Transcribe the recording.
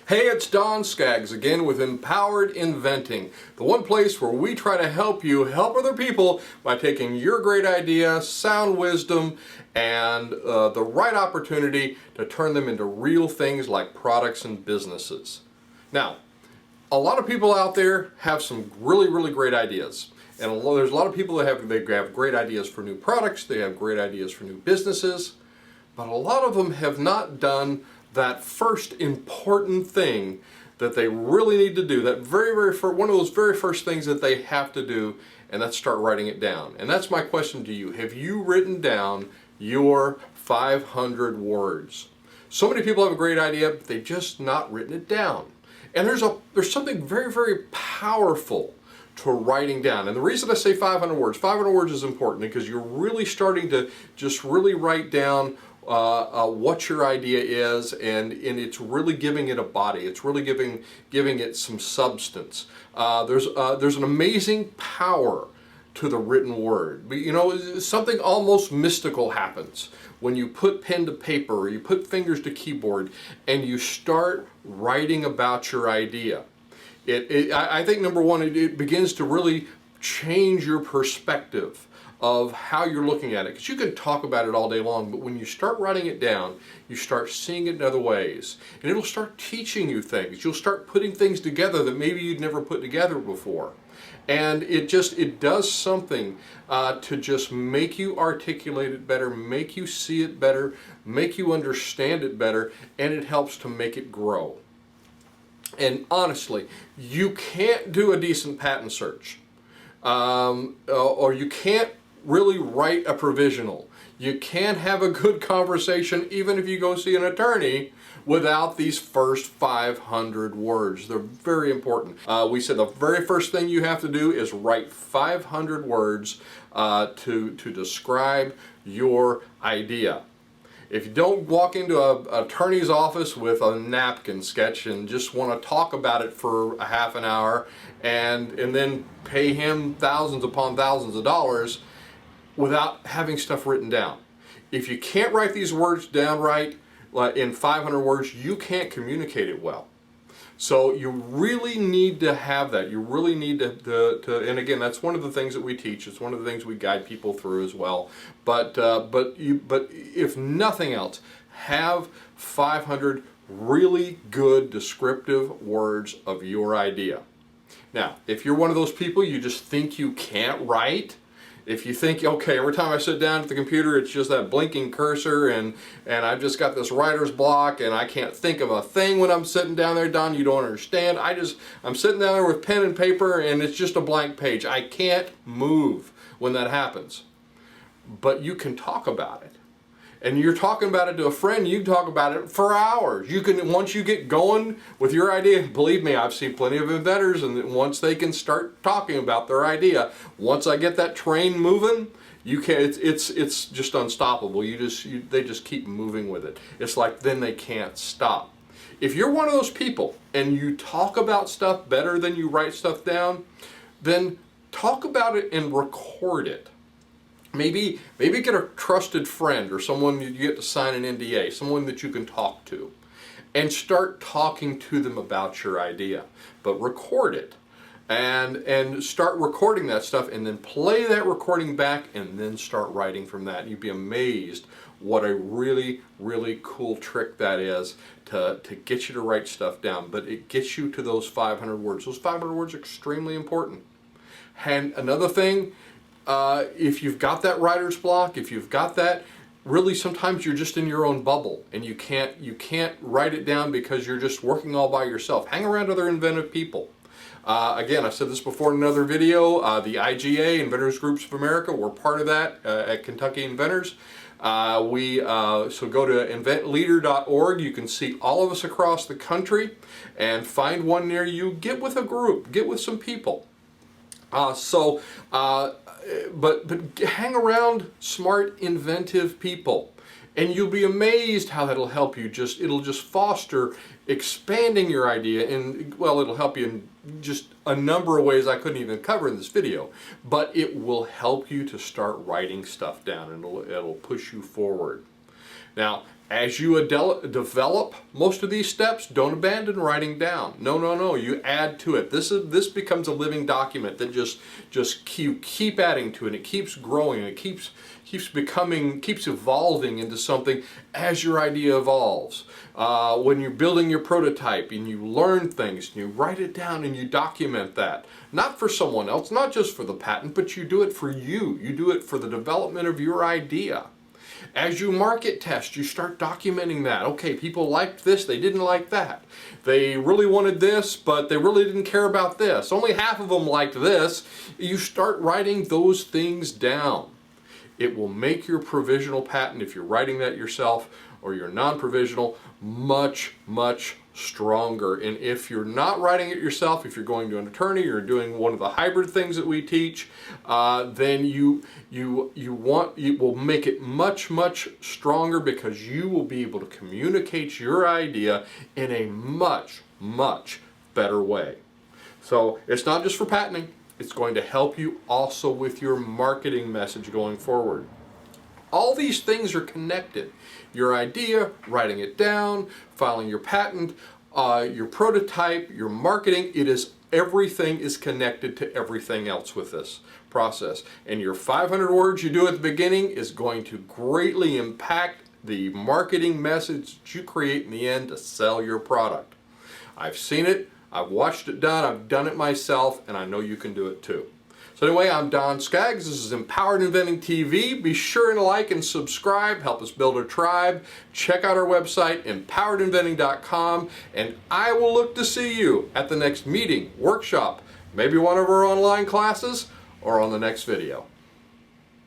Hey, it's Don Skaggs again with Empowered Inventing, the one place where we try to help you help other people by taking your great idea, sound wisdom, and the right opportunity to turn them into real things like products and businesses. Now, a lot of people out there have some really great ideas. And there's a lot of people that have great ideas for new products, they have great ideas for new businesses, but a lot of them have not done that first important thing that they really need to do, that very first, one of those very first things that they have to do, and that's start writing it down. And that's my question to you. Have you written down your 500 words? So many people have a great idea, but they've just not written it down. And there's something very powerful to writing down. And the reason I say 500 words is important because you're really starting to just really write down what your idea is, and it's really giving it a body. It's really giving it some substance. There's an amazing power to the written word. But, you know, something almost mystical happens when you put pen to paper or you put fingers to keyboard and you start writing about your idea. I think number one, it begins to really change your perspective of how you're looking at it, because you can talk about it all day long, but when you start writing it down, you start seeing it in other ways, and it'll start teaching you things. You'll start putting things together that maybe you'd never put together before, and it does something to just make you articulate it better, make you see it better, make you understand it better, and it helps to make it grow. And honestly, you can't do a decent patent search, or you can't really write a provisional. You can't have a good conversation even if you go see an attorney without these first 500 words. They're very important. We said the very first thing you have to do is write 500 words to describe your idea. If you don't walk into an attorney's office with a napkin sketch and just want to talk about it for a half an hour and then pay him thousands upon thousands of dollars without having stuff written down. If you can't write these words down right, in 500 words, you can't communicate it well. So you really need to have that. You really need to and again, that's one of the things that we teach. It's one of the things we guide people through as well. But if nothing else, have 500 really good descriptive words of your idea. Now, if you're one of those people you just think you can't write, if you think, okay, every time I sit down at the computer it's just that blinking cursor and I've just got this writer's block and I can't think of a thing when I'm sitting down there, Don, you don't understand. I'm sitting down there with pen and paper and it's just a blank page. I can't move when that happens. But you can talk about it. And you're talking about it to a friend, you talk about it for hours. You can, once you get going with your idea, believe me, I've seen plenty of inventors, and once they can start talking about their idea, once I get that train moving, you can, it's just unstoppable. They just keep moving with it. It's like then they can't stop. If you're one of those people and you talk about stuff better than you write stuff down, then talk about it and record it. Maybe get a trusted friend or someone you get to sign an NDA, someone that you can talk to, and start talking to them about your idea. But record it and start recording that stuff, and then play that recording back and then start writing from that. You'd be amazed what a really cool trick that is to get you to write stuff down. But it gets you to those 500 words. Those 500 words are extremely important. And another thing, if you've got that writer's block, if you've got that, really sometimes you're just in your own bubble and you can't write it down because you're just working all by yourself. Hang around other inventive people. Again, I said this before in another video, the IGA, Inventors Groups of America, we're part of that at Kentucky Inventors. So go to inventleader.org. You can see all of us across the country and find one near you. Get with a group, get with some people. But hang around smart, inventive people, and you'll be amazed how that'll help you. It'll just foster expanding your idea, and well, it'll help you in just a number of ways I couldn't even cover in this video. But it will help you to start writing stuff down, and it'll push you forward. Now, as you develop most of these steps, don't abandon writing down. No, you add to it. This becomes a living document that just keep adding to it. It keeps growing. It keeps evolving into something as your idea evolves. When you're building your prototype and you learn things, and you write it down and you document that. Not for someone else, not just for the patent, but you do it for you. You do it for the development of your idea. As you market test, you start documenting that. Okay, people liked this, they didn't like that. They really wanted this, but they really didn't care about this. Only half of them liked this. You start writing those things down. It will make your provisional patent, if you're writing that yourself, or your non-provisional, much, much stronger. And if you're not writing it yourself, if you're going to an attorney or doing one of the hybrid things that we teach, then you will make it much, much stronger, because you will be able to communicate your idea in a much, much better way. So it's not just for patenting, it's going to help you also with your marketing message going forward. All these things are connected. Your idea, writing it down, filing your patent, your prototype, your marketing, everything is connected to everything else with this process. And your 500 words you do at the beginning is going to greatly impact the marketing message that you create in the end to sell your product. I've seen it, I've watched it done, I've done it myself, and I know you can do it too. So anyway, I'm Don Skaggs. This is Empowered Inventing TV. Be sure to like and subscribe. Help us build a tribe. Check out our website, empoweredinventing.com, and I will look to see you at the next meeting, workshop, maybe one of our online classes, or on the next video.